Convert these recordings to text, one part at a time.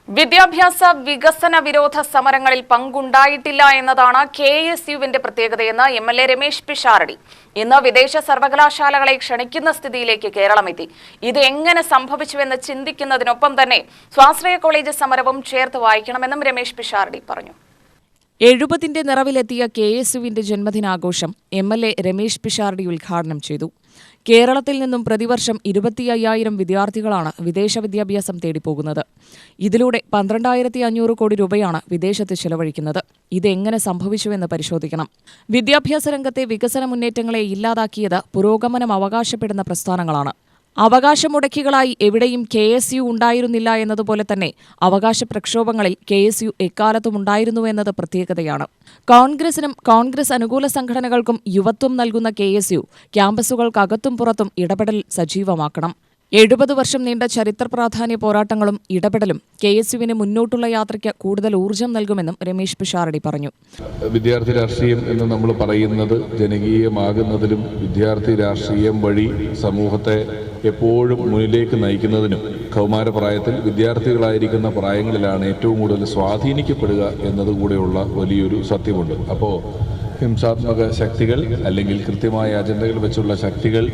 വിദ്യാഭ്യാസ വികസന വിരോധ സമരങ്ങളിൽ പങ്കുണ്ടായിട്ടില്ല എന്നതാണ് കെഎസ്യുവിന്റെ പ്രത്യേകതയെന്ന് എംഎൽഎ രമേശ് പിഷാരടി. ഇന്ന് വിദേശ സർവകലാശാലകളെ ക്ഷണിക്കുന്ന സ്ഥിതിയിലേക്ക് കേരളം എത്തി. ഇത് എങ്ങനെ സംഭവിച്ചുവെന്ന് ചിന്തിക്കുന്നതിനൊപ്പം തന്നെ സ്വാശ്രയ കോളേജ് സമരവും ചേർത്ത് വായിക്കണമെന്നും രമേശ് പിഷാരടി പറഞ്ഞു. 70ന്റെ നിറവിലെത്തിയ കെഎസ്യുവിന്റെ ജന്മദിനാഘോഷം എംഎൽഎ രമേശ് പിഷാരടി ഉദ്ഘാടനം ചെയ്തു. കേരളത്തിൽ നിന്നും പ്രതിവർഷം 25,000 വിദ്യാർത്ഥികളാണ് വിദേശ വിദ്യാഭ്യാസം തേടിപ്പോകുന്നത്. ഇതിലൂടെ 12,500 കോടി രൂപയാണ് വിദേശത്ത് ചെലവഴിക്കുന്നത്. ഇതെങ്ങനെ സംഭവിച്ചുവെന്ന് പരിശോധിക്കണം. വിദ്യാഭ്യാസ രംഗത്തെ വികസന മുന്നേറ്റങ്ങളെ ഇല്ലാതാക്കിയത് പുരോഗമനം അവകാശപ്പെടുന്ന പ്രസ്ഥാനങ്ങളാണ്. അവകാശമുടക്കികളായി എവിടെയും കെഎസ്യു ഉണ്ടായിരുന്നില്ല എന്നതുപോലെ തന്നെ അവകാശ പ്രക്ഷോഭങ്ങളിൽ കെഎസ്യു എക്കാലത്തും ഉണ്ടായിരുന്നുവെന്നത് പ്രത്യേകതയാണ്. കോൺഗ്രസിനും കോൺഗ്രസ് അനുകൂല സംഘടനകൾക്കും യുവത്വം നൽകുന്ന കെഎസ്യു ക്യാമ്പസുകൾക്കകത്തും പുറത്തും ഇടപെടൽ സജീവമാക്കണം. 70 വർഷം നീണ്ട ചരിത്ര പ്രാധാന്യ പോരാട്ടങ്ങളും ഇടപെടലും കെഎസ്യുവിന് മുന്നോട്ടുള്ള യാത്രയ്ക്ക് കൂടുതൽ ഊർജ്ജം നൽകുമെന്നും രമേശ് പിഷാരടി പറഞ്ഞു. വിദ്യാർത്ഥി രാഷ്ട്രീയം എന്ന് നമ്മൾ പറയുന്നത് ജനകീയമാകുന്നതിലും വിദ്യാർത്ഥി രാഷ്ട്രീയം വഴി സമൂഹത്തെ എപ്പോഴും മുന്നിലേക്ക് നയിക്കുന്നതിനും കൗമാരപ്രായത്തിൽ വിദ്യാർത്ഥികളായിരിക്കുന്ന പ്രായങ്ങളിലാണ് ഏറ്റവും കൂടുതൽ സ്വാധീനിക്കപ്പെടുക എന്നതുകൂടെയുള്ള വലിയൊരു സത്യമുണ്ട്. അപ്പോൾ ഹിംസാത്മക ശക്തികൾ അല്ലെങ്കിൽ കൃത്യമായ അജണ്ടകൾ വെച്ചുള്ള ശക്തികൾ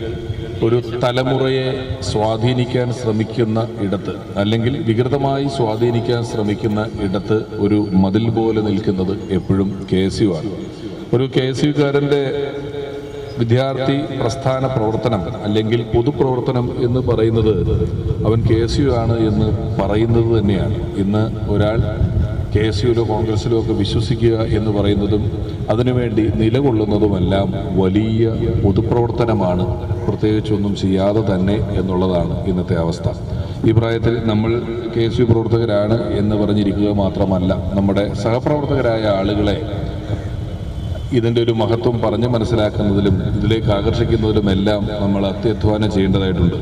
ഒരു തലമുറയെ സ്വാധീനിക്കാൻ ശ്രമിക്കുന്ന ഇടത്ത് അല്ലെങ്കിൽ വികൃതമായി സ്വാധീനിക്കാൻ ശ്രമിക്കുന്ന ഇടത്ത് ഒരു മതിൽ പോലെ നിൽക്കുന്നത് എപ്പോഴും കെഎസ്യു ആണ്. ഒരു കെഎസ്യുകാരൻ്റെ വിദ്യാർത്ഥി പ്രസ്ഥാന പ്രവർത്തനം അല്ലെങ്കിൽ പൊതുപ്രവർത്തനം എന്ന് പറയുന്നത് അവൻ കെഎസ്യു ആണ് എന്ന് പറയുന്നത് തന്നെയാണ്. ഇന്ന് ഒരാൾ കെഎസ്യുവിലോ കോൺഗ്രസിലോ ഒക്കെ വിശ്വസിക്കുക എന്ന് പറയുന്നതും അതിനുവേണ്ടി നിലകൊള്ളുന്നതുമെല്ലാം വലിയ പൊതുപ്രവർത്തനമാണ്, പ്രത്യേകിച്ചൊന്നും ചെയ്യാതെ തന്നെ എന്നുള്ളതാണ് ഇന്നത്തെ അവസ്ഥ. ഈ പ്രായത്തിൽ നമ്മൾ കെഎസ്യു പ്രവർത്തകരാണ് എന്ന് പറഞ്ഞിരിക്കുക മാത്രമല്ല, നമ്മുടെ സഹപ്രവർത്തകരായ ആളുകളെ ഇതിൻ്റെ ഒരു മഹത്വം പറഞ്ഞ് മനസ്സിലാക്കുന്നതിലും ഇതിലേക്ക് ആകർഷിക്കുന്നതിലുമെല്ലാം നമ്മൾ അത്യധ്വാനം ചെയ്യേണ്ടതായിട്ടുണ്ട്.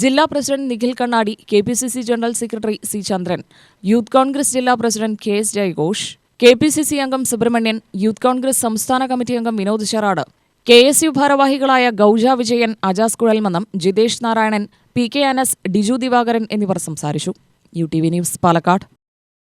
ജില്ലാ പ്രസിഡന്റ് നിഖിൽ കണ്ണാടി, കെപിസിസി ജനറൽ സെക്രട്ടറി സി ചന്ദ്രൻ, യൂത്ത് കോൺഗ്രസ് ജില്ലാ പ്രസിഡന്റ് കെ.എസ്. ജയഘോഷ്, കെപിസിസി അംഗം സുബ്രഹ്മണ്യൻ, യൂത്ത് കോൺഗ്രസ് സംസ്ഥാന കമ്മിറ്റി അംഗം വിനോദ് ചെറാട്, കെഎസ്യു ഭാരവാഹികളായ ഗൗജ വിജയൻ, അജാസ് കുഴൽമന്നം, ജിതേഷ് നാരായണൻ, പി.കെ. അനസ്, ഡിജു ദിവാകരൻ എന്നിവർ സംസാരിച്ചു. UTV news, Palakkad.